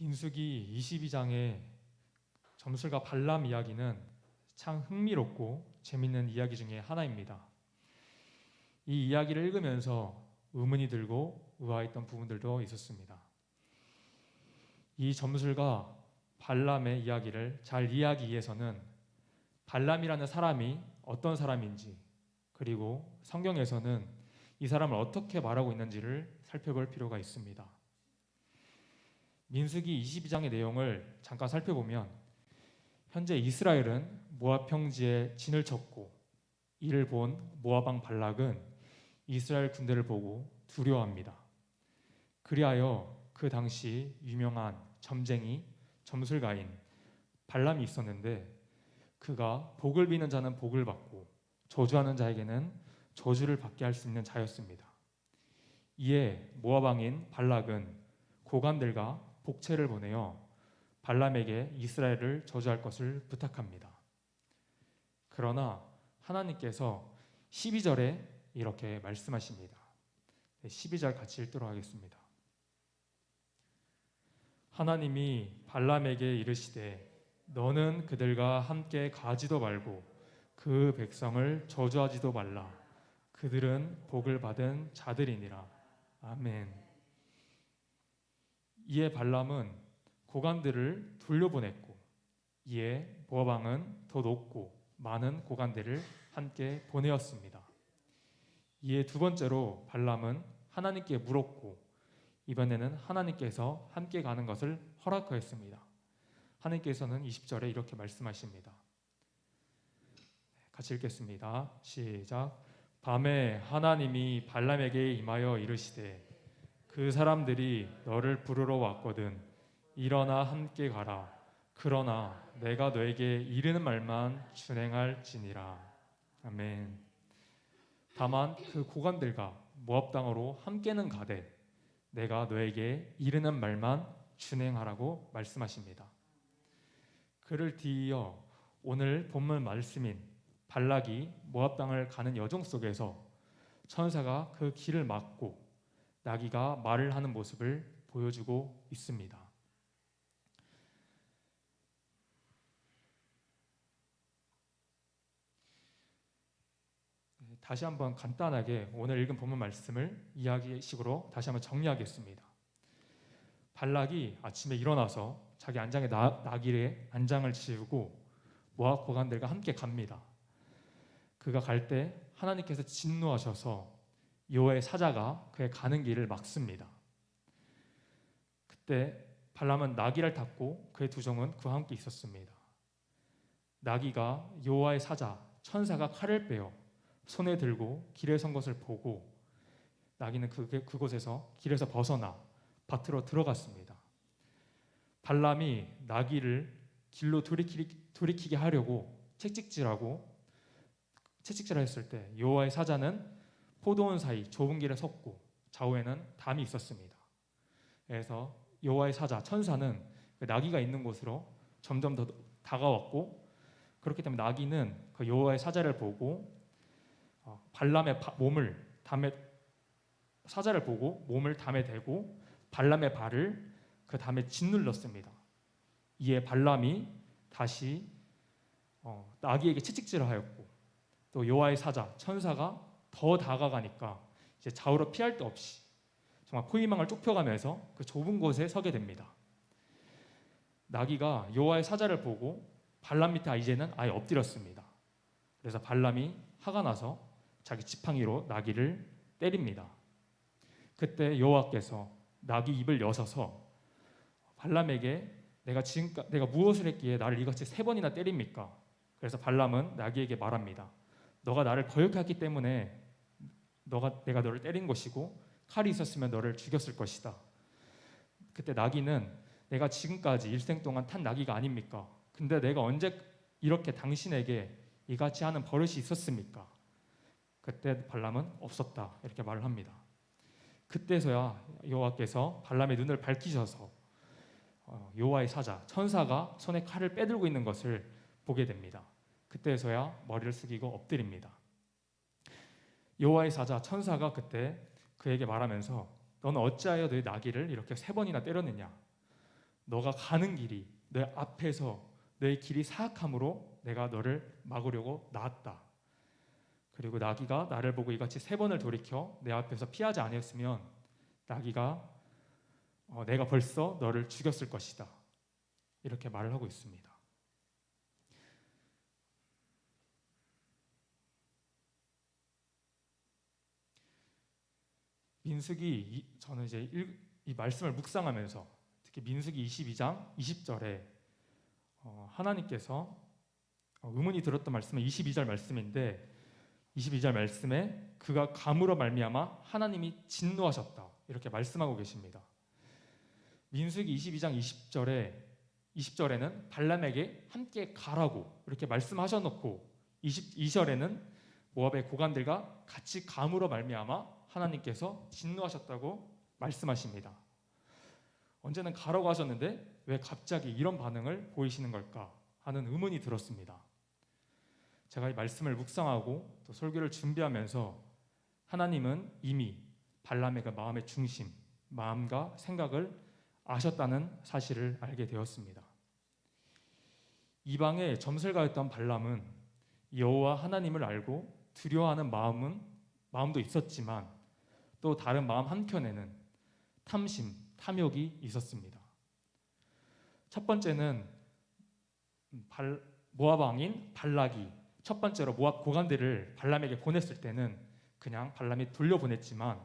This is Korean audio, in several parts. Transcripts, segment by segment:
민수기 22장의 점술가 발람 이야기는 참 흥미롭고 재밌는 이야기 중에 하나입니다. 이 이야기를 읽으면서 의문이 들고 의아했던 부분들도 있었습니다. 이 점술가 발람의 이야기를 잘 이해하기 위해서는 발람이라는 사람이 어떤 사람인지, 그리고 성경에서는 이 사람을 어떻게 말하고 있는지를 살펴볼 필요가 있습니다. 민수기 22장의 내용을 잠깐 살펴보면 현재 이스라엘은 모압 평지에 진을 쳤고 이를 본 모압 왕 발락은 이스라엘 군대를 보고 두려워합니다. 그리하여 그 당시 유명한 점쟁이, 점술가인 발람이 있었는데 그가 복을 비는 자는 복을 받고 저주하는 자에게는 저주를 받게 할 수 있는 자였습니다. 이에 모압 왕인 발락은 고관들과 복채를 보내어 발람에게 이스라엘을 저주할 것을 부탁합니다. 그러나 하나님께서 12절에 이렇게 말씀하십니다. 12절 같이 읽도록 하겠습니다. 하나님이 발람에게 이르시되 너는 그들과 함께 가지도 말고 그 백성을 저주하지도 말라. 그들은 복을 받은 자들이니라. 아멘. 이에 발람은 고관들을 돌려보냈고 이에 모압 왕은 더 높고 많은 고관들을 함께 보내었습니다. 이에 두 번째로 발람은 하나님께 물었고 이번에는 하나님께서 함께 가는 것을 허락하였습니다. 하나님께서는 20절에 이렇게 말씀하십니다. 같이 읽겠습니다. 시작. 밤에 하나님이 발람에게 임하여 이르시되 그 사람들이 너를 부르러 왔거든 일어나 함께 가라. 그러나 내가 너에게 이르는 말만 준행할지니라. 아멘. 다만 그 고관들과 모압 땅으로 함께는 가되 내가 너에게 이르는 말만 준행하라고 말씀하십니다. 그를 뒤이어 오늘 본문 말씀인 발락이 모압 땅을 가는 여정 속에서 천사가 그 길을 막고 나귀가 말을 하는 모습을 보여주고 있습니다. 다시 한번 간단하게 오늘 읽은 본문 말씀을 이야기식으로 다시 한번 정리하겠습니다. 발락이 아침에 일어나서 자기 안장에 나귀의 안장을 지우고 모압 고관들과 함께 갑니다. 그가 갈 때 하나님께서 진노하셔서 여호와의 사자가 그의 가는 길을 막습니다. 그때 발람은 나귀를 탔고 그의 두 종은 그와 함께 있었습니다. 나귀가 여호와의 사자 천사가 칼을 빼어 손에 들고 길에 선 것을 보고 나귀는 그곳에서 길에서 벗어나 밭으로 들어갔습니다. 발람이 나귀를 길로 돌이키게 하려고 채찍질을 했을 때 여호와의 사자는 포도원 사이 좁은 길에 섰고 좌우에는 담이 있었습니다. 그래서 여호와의 사자 천사는 그 나귀가 있는 곳으로 점점 더 다가왔고 그렇기 때문에 나귀는 그 여호와의 사자를 보고 발람의 몸을 사자를 보고 몸을 담에 대고 발람의 발을 그 담에 짓눌렀습니다. 이에 발람이 다시 나귀에게 채찍질을 하였고 또 여호와의 사자 천사가 더 다가가니까 이제 좌우로 피할 데 없이 정말 포위망을 좁혀가면서 그 좁은 곳에 서게 됩니다. 나귀가 여호와의 사자를 보고 발람 밑에 이제는 아예 엎드렸습니다. 그래서 발람이 화가 나서 자기 지팡이로 나귀를 때립니다. 그때 여호와께서 나귀 입을 여셔서 발람에게 내가 무엇을 했기에 나를 이같이 3번이나 때립니까? 그래서 발람은 나귀에게 말합니다. 너가 나를 거역했기 때문에 내가 너를 때린 것이고 칼이 있었으면 너를 죽였을 것이다. 그때 나귀는 내가 지금까지 일생 동안 탄 나귀가 아닙니까? 근데 내가 언제 이렇게 당신에게 이같이 하는 버릇이 있었습니까? 그때 발람은 없었다 이렇게 말을 합니다. 그때서야 여호와께서 발람의 눈을 밝히셔서 여호와의 사자 천사가 손에 칼을 빼들고 있는 것을 보게 됩니다. 그때서야 머리를 숙이고 엎드립니다. 여호와의 사자 천사가 그때 그에게 말하면서 너는 어찌하여 너의 나귀를 이렇게 3번이나 때렸느냐? 너가 가는 길이 내 앞에서 너의 길이 사악함으로 내가 너를 막으려고 나았다. 그리고 나귀가 나를 보고 이같이 3번을 돌이켜 내 앞에서 피하지 아니었으면 나귀가 내가 벌써 너를 죽였을 것이다. 이렇게 말을 하고 있습니다. 민수기 저는 이제 이 말씀을 묵상하면서 특히 민수기 22장 20절에 하나님께서 의문이 들었던 말씀은 22절 말씀인데 22절 말씀에 그가 감으로 말미암아 하나님이 진노하셨다 이렇게 말씀하고 계십니다. 민수기 22장 20절에는 발람에게 함께 가라고 이렇게 말씀하셔놓고 22절에는 모압의 고관들과 같이 감으로 말미암아 하나님께서 진노하셨다고 말씀하십니다. 언제는 가라고 하셨는데 왜 갑자기 이런 반응을 보이시는 걸까 하는 의문이 들었습니다. 제가 이 말씀을 묵상하고 또 설교를 준비하면서 하나님은 이미 발람의 그 마음의 중심, 마음과 생각을 아셨다는 사실을 알게 되었습니다. 이방의 점술가였던 발람은 여호와 하나님을 알고 두려워하는 마음도 있었지만 또 다른 마음 한켠에는 탐심, 탐욕이 있었습니다. 첫 번째는 모압 왕인 발락이 첫 번째로 모압 고관들을 발람에게 보냈을 때는 그냥 발람이 돌려보냈지만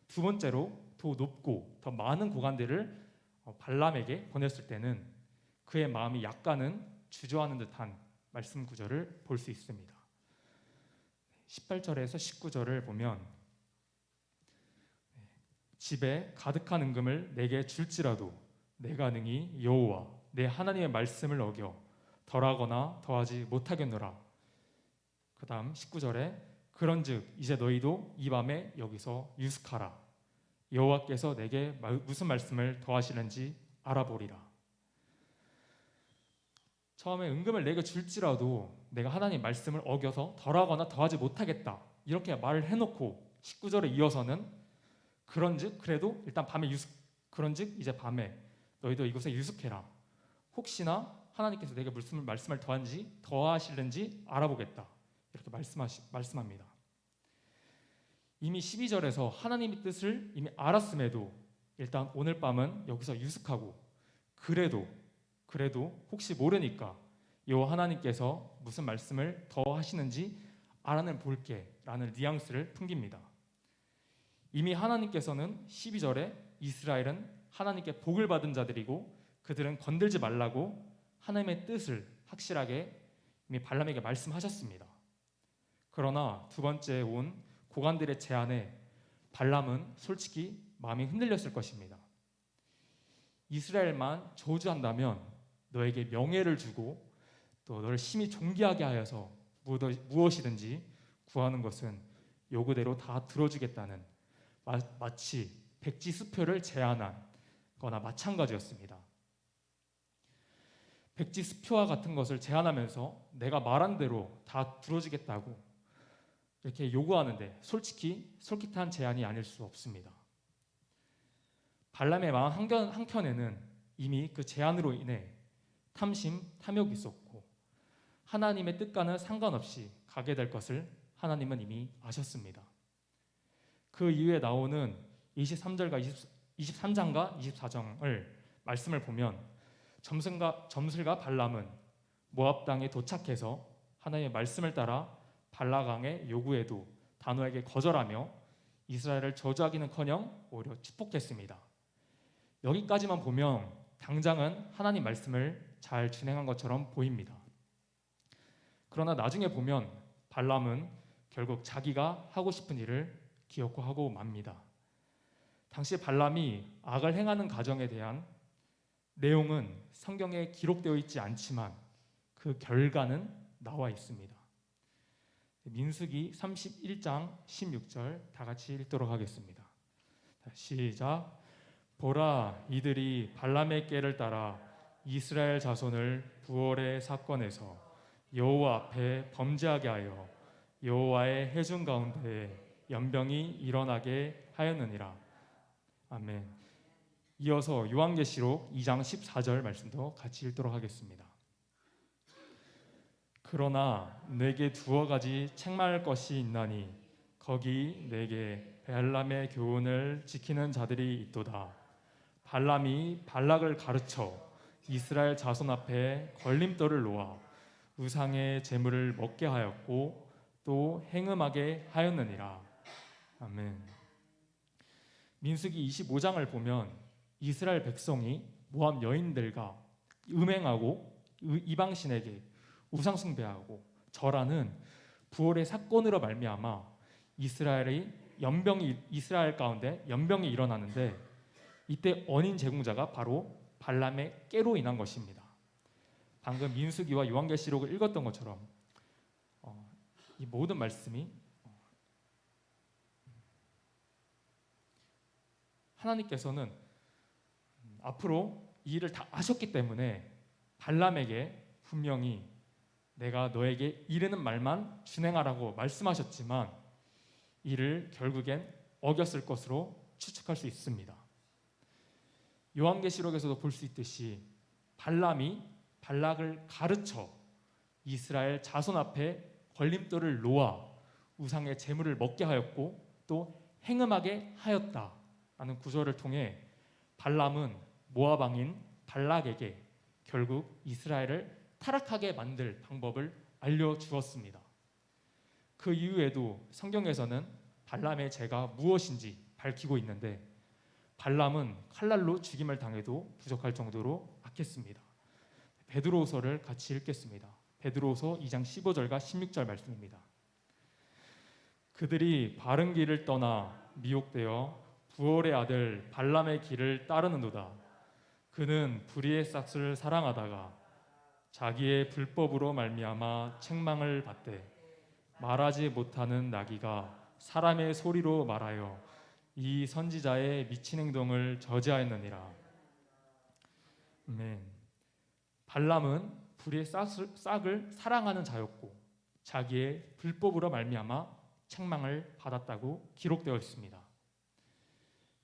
두 번째로 더 높고 더 많은 고관들을 발람에게 보냈을 때는 그의 마음이 약간은 주저하는 듯한 말씀 구절을 볼 수 있습니다. 18절에서 19절을 보면 집에 가득한 은금을 내게 줄지라도 내가 능히 여호와 내 하나님의 말씀을 어겨 덜하거나 더하지 못하겠노라. 그 다음 19절에 그런즉 이제 너희도 이 밤에 여기서 유숙하라. 여호와께서 내게 무슨 말씀을 더하시는지 알아보리라. 처음에 은금을 내게 줄지라도 내가 하나님 말씀을 어겨서 덜하거나 더하지 못하겠다 이렇게 말을 해놓고 19절에 이어서는 그런즉 그래도 일단 밤에 그런즉 이제 밤에 너희도 이곳에 유숙해라. 혹시나 하나님께서 내게 무슨 말씀을 더하시는지 알아보겠다 이렇게 말씀합니다. 이미 12절에서 하나님의 뜻을 이미 알았음에도 일단 오늘 밤은 여기서 유숙하고 그래도 혹시 모르니까 여호와 하나님께서 무슨 말씀을 더 하시는지 알아는 볼게 라는 뉘앙스를 풍깁니다. 이미 하나님께서는 12절에 이스라엘은 하나님께 복을 받은 자들이고 그들은 건들지 말라고 하나님의 뜻을 확실하게 이미 발람에게 말씀하셨습니다. 그러나 두 번째 온 고관들의 제안에 발람은 솔직히 마음이 흔들렸을 것입니다. 이스라엘만 저주한다면 너에게 명예를 주고 또 너를 심히 존귀하게 하여서 무엇이든지 구하는 것은 요구대로 다 들어주겠다는 마치 백지수표를 제안한 거나 마찬가지였습니다. 백지수표와 같은 것을 제안하면서 내가 말한 대로 다 들어주겠다고 이렇게 요구하는데 솔직히 솔깃한 제안이 아닐 수 없습니다. 발람의 마음 한켠에는 이미 그 제안으로 인해 탐심, 탐욕이 있었고 하나님의 뜻과는 상관없이 가게 될 것을 하나님은 이미 아셨습니다. 그 이후에 나오는 23장과 24장을 말씀을 보면 점술가 발람은 모압 땅에 도착해서 하나님의 말씀을 따라 발락왕의 요구에도 단호하게 거절하며 이스라엘을 저주하기는커녕 오히려 축복했습니다. 여기까지만 보면 당장은 하나님 말씀을 잘 진행한 것처럼 보입니다. 그러나 나중에 보면 발람은 결국 자기가 하고 싶은 일을 기어코 하고 맙니다. 당시 발람이 악을 행하는 가정에 대한 내용은 성경에 기록되어 있지 않지만 그 결과는 나와 있습니다. 민수기 31장 16절 다 같이 읽도록 하겠습니다. 시작. 보라, 이들이 발람의 꾀를 따라 이스라엘 자손을 부월의 사건에서 여호와 앞에 범죄하게 하여 여호와의 회중 가운데 연병이 일어나게 하였느니라. 아멘. 이어서 요한계시록 2장 14절 말씀도 같이 읽도록 하겠습니다. 그러나 내게 두어 가지 책망할 것이 있나니 거기 내게 발람의 교훈을 지키는 자들이 있도다. 발람이 발락을 가르쳐 이스라엘 자손 앞에 걸림돌을 놓아 우상의 제물을 먹게 하였고 또 행음하게 하였느니라. 아멘. 민수기 25장을 보면 이스라엘 백성이 모압 여인들과 음행하고 이방신에게 우상 숭배하고 절하는 부활의 사건으로 말미암아 이스라엘 가운데 연병이 일어나는데 이때 원인 제공자가 바로 발람의 깨로 인한 것입니다. 방금 민수기와 요한계시록을 읽었던 것처럼 이 모든 말씀이 하나님께서는 앞으로 이 일을 다 아셨기 때문에 발람에게 분명히 내가 너에게 이르는 말만 준행하라고 말씀하셨지만 이를 결국엔 어겼을 것으로 추측할 수 있습니다. 요한계시록에서도 볼 수 있듯이 발람이 발락을 가르쳐 이스라엘 자손 앞에 걸림돌을 놓아 우상의 제물을 먹게 하였고 또 행음하게 하였다라는 구절을 통해 발람은 모압 왕인 발락에게 결국 이스라엘을 타락하게 만들 방법을 알려주었습니다. 그 이후에도 성경에서는 발람의 죄가 무엇인지 밝히고 있는데 발람은 칼날로 죽임을 당해도 부족할 정도로 악했습니다. 베드로후서를 같이 읽겠습니다. 베드로후서 2장 15절과 16절 말씀입니다. 그들이 바른 길을 떠나 미혹되어 부올의 아들 발람의 길을 따르는도다. 그는 불의의 싹을 사랑하다가 자기의 불법으로 말미암아 책망을 받되 말하지 못하는 나귀가 사람의 소리로 말하여 이 선지자의 미친 행동을 저지하였느니라. 아멘. 발람은 불의의 싹을 사랑하는 자였고 자기의 불법으로 말미암아 책망을 받았다고 기록되어 있습니다.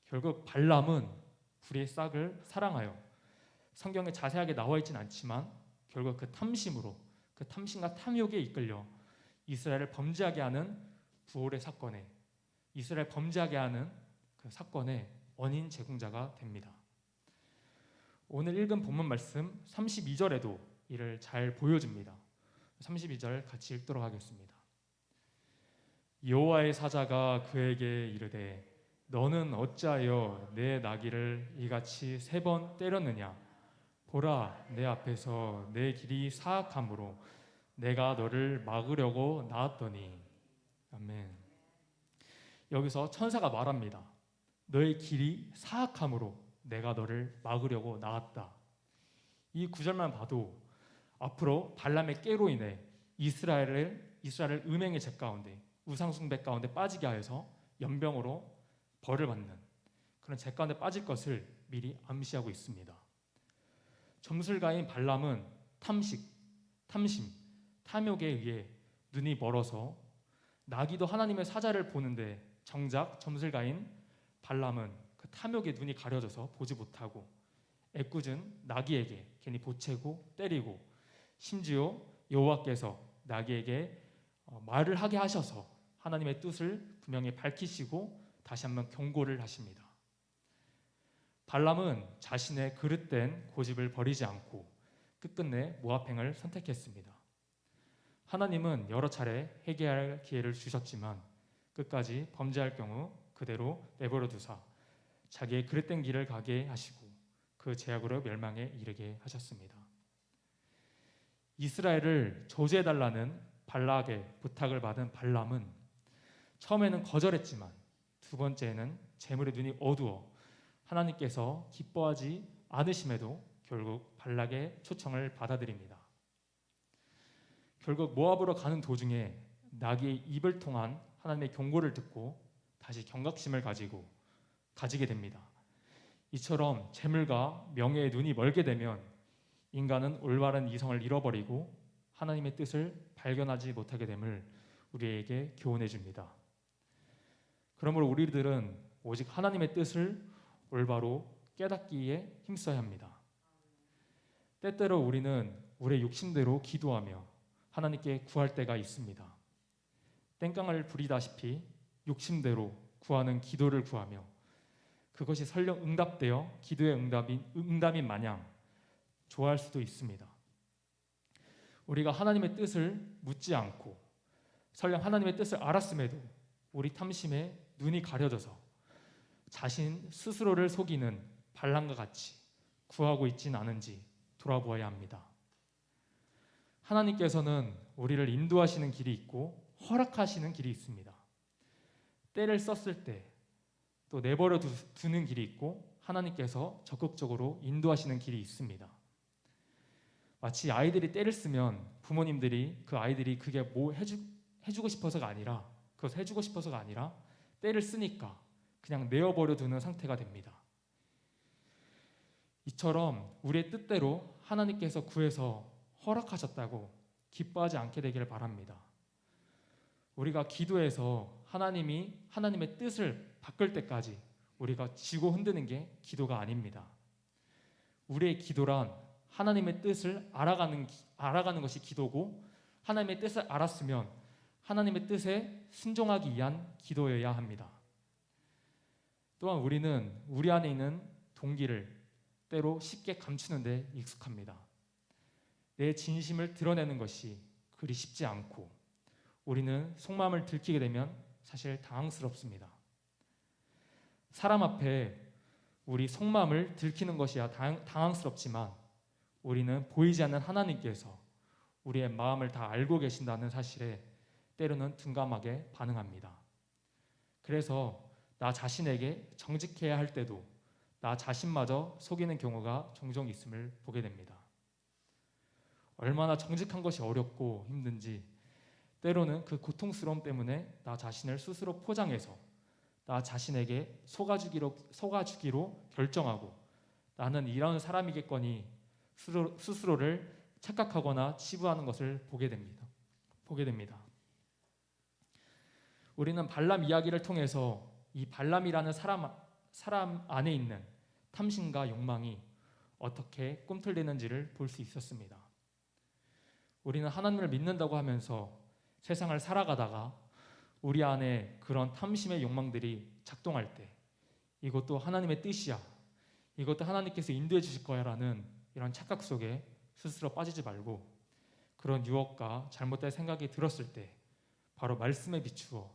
결국 발람은 불의의 싹을 사랑하여 성경에 자세하게 나와 있진 않지만 결국 그 탐심과 탐욕에 이끌려 이스라엘을 범죄하게 하는 부올의 사건에 이스라엘 범죄하게 하는 그 사건의 원인 제공자가 됩니다. 오늘 읽은 본문 말씀 32절에도 이를 잘 보여줍니다. 32절 같이 읽도록 하겠습니다. 여호와의 사자가 그에게 이르되 너는 어찌하여 내 나귀를 이같이 3번 때렸느냐? 보라, 내 앞에서 내 길이 사악함으로 내가 너를 막으려고 나왔더니. 아멘. 여기서 천사가 말합니다. 너의 길이 사악함으로 내가 너를 막으려고 나왔다. 이 구절만 봐도 앞으로 발람의 깨로 인해 이스라엘을 음행의 죄 가운데 우상 숭배 가운데 빠지게 하여서 연병으로 벌을 받는 그런 죄 가운데 빠질 것을 미리 암시하고 있습니다. 점술가인 발람은 탐심, 탐욕에 의해 눈이 멀어서 나귀도 하나님의 사자를 보는데 정작 점술가인 발람은 그 탐욕에 눈이 가려져서 보지 못하고 애꿎은 나귀에게 괜히 보채고 때리고 심지어 여호와께서 나귀에게 말을 하게 하셔서 하나님의 뜻을 분명히 밝히시고 다시 한번 경고를 하십니다. 발람은 자신의 그릇된 고집을 버리지 않고 끝끝내 모압행을 선택했습니다. 하나님은 여러 차례 회개할 기회를 주셨지만 끝까지 범죄할 경우 그대로 내버려 두사 자기의 그릇된 길을 가게 하시고 그 죄악으로 멸망에 이르게 하셨습니다. 이스라엘을 저주해달라는 발락의 부탁을 받은 발람은 처음에는 거절했지만 두 번째에는 재물의 눈이 어두워 하나님께서 기뻐하지 않으심에도 결국 발락의 초청을 받아들입니다. 결국 모압으로 가는 도중에 나귀의 입을 통한 하나님의 경고를 듣고 다시 경각심을 가지게 됩니다. 이처럼 재물과 명예의 눈이 멀게 되면 인간은 올바른 이성을 잃어버리고 하나님의 뜻을 발견하지 못하게 됨을 우리에게 교훈해 줍니다. 그러므로 우리들은 오직 하나님의 뜻을 올바로 깨닫기에 힘써야 합니다. 때때로 우리는 우리의 욕심대로 기도하며 하나님께 구할 때가 있습니다. 땡깡을 부리다시피 욕심대로 구하는 기도를 구하며 그것이 설령 응답되어 기도의 응답인 마냥 좋아할 수도 있습니다. 우리가 하나님의 뜻을 묻지 않고 설령 하나님의 뜻을 알았음에도 우리 탐심에 눈이 가려져서 자신 스스로를 속이는 발람과 같이 구하고 있진 않은지 돌아보아야 합니다. 하나님께서는 우리를 인도하시는 길이 있고 허락하시는 길이 있습니다. 때를 썼을 때 또 내버려 두는 길이 있고 하나님께서 적극적으로 인도하시는 길이 있습니다. 마치 아이들이 때를 쓰면 부모님들이 그 아이들이 그게 뭐 해주고 싶어서가 아니라 그것을 해주고 싶어서가 아니라 때를 쓰니까 그냥 내어버려 두는 상태가 됩니다. 이처럼 우리의 뜻대로 하나님께서 구해서 허락하셨다고 기뻐하지 않게 되기를 바랍니다. 우리가 기도해서 하나님의 뜻을 바꿀 때까지 우리가 지고 흔드는 게 기도가 아닙니다. 우리의 기도란 하나님의 뜻을 알아가는 것이 기도고 하나님의 뜻을 알았으면 하나님의 뜻에 순종하기 위한 기도여야 합니다. 또한 우리는 우리 안에 있는 동기를 때로 쉽게 감추는 데 익숙합니다. 내 진심을 드러내는 것이 그리 쉽지 않고 우리는 속마음을 들키게 되면 사실 당황스럽습니다. 사람 앞에 우리 속마음을 들키는 것이야 당황스럽지만 우리는 보이지 않는 하나님께서 우리의 마음을 다 알고 계신다는 사실에 때로는 둔감하게 반응합니다. 그래서 나 자신에게 정직해야 할 때도 나 자신마저 속이는 경우가 종종 있음을 보게 됩니다. 얼마나 정직한 것이 어렵고 힘든지 때로는 그 고통스러움 때문에 나 자신을 스스로 포장해서 나 자신에게 속아주기로 결정하고 나는 이런 사람이겠거니 스스로를 착각하거나 치부하는 것을 보게 됩니다. 우리는 발람 이야기를 통해서 이 발람이라는 사람 안에 있는 탐심과 욕망이 어떻게 꿈틀대는지를 볼 수 있었습니다. 우리는 하나님을 믿는다고 하면서 세상을 살아가다가 우리 안에 그런 탐심의 욕망들이 작동할 때 이것도 하나님의 뜻이야, 이것도 하나님께서 인도해 주실 거야 라는 이런 착각 속에 스스로 빠지지 말고 그런 유혹과 잘못된 생각이 들었을 때 바로 말씀에 비추어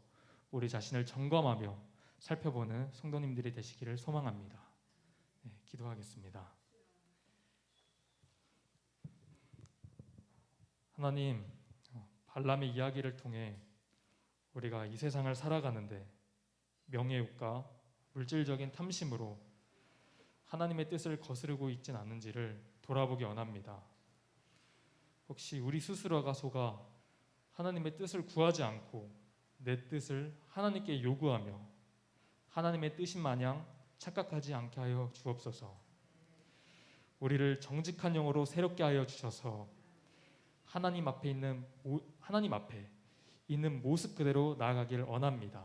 우리 자신을 점검하며 살펴보는 성도님들이 되시기를 소망합니다. 네, 기도하겠습니다. 하나님, 발람의 이야기를 통해 우리가 이 세상을 살아가는데 명예욕과 물질적인 탐심으로 하나님의 뜻을 거스르고 있진 않은지를 돌아보기 원합니다. 혹시 우리 스스로가 속아 하나님의 뜻을 구하지 않고 내 뜻을 하나님께 요구하며 하나님의 뜻인 마냥 착각하지 않게 하여 주옵소서. 우리를 정직한 영으로 새롭게 하여 주셔서 하나님 앞에 있는 모습 그대로 나아가기를 원합니다.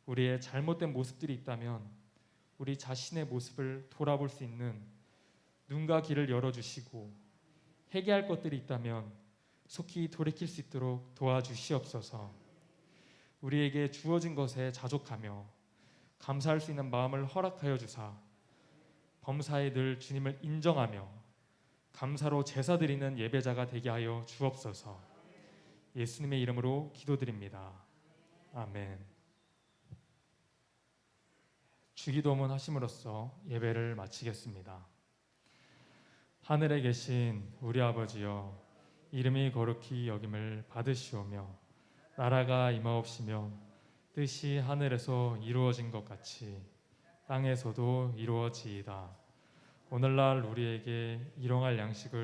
우리의 잘못된 모습들이 있다면 우리 자신의 모습을 돌아볼 수 있는 눈과 귀를 열어주시고 회개할 것들이 있다면 속히 돌이킬 수 있도록 도와주시옵소서. 우리에게 주어진 것에 자족하며 감사할 수 있는 마음을 허락하여 주사 범사에 늘 주님을 인정하며 감사로 제사 드리는 예배자가 되게 하여 주옵소서. 예수님의 이름으로 기도드립니다. 아멘. 주기도문 하심으로써 예배를 마치겠습니다. 하늘에 계신 우리 아버지여, 이름이 거룩히 여김을 받으시오며 나라가 임하옵시며 뜻이 하늘에서 이루어진 것 같이 땅에서도 이루어지이다. 오늘날 우리에게 일용할 양식을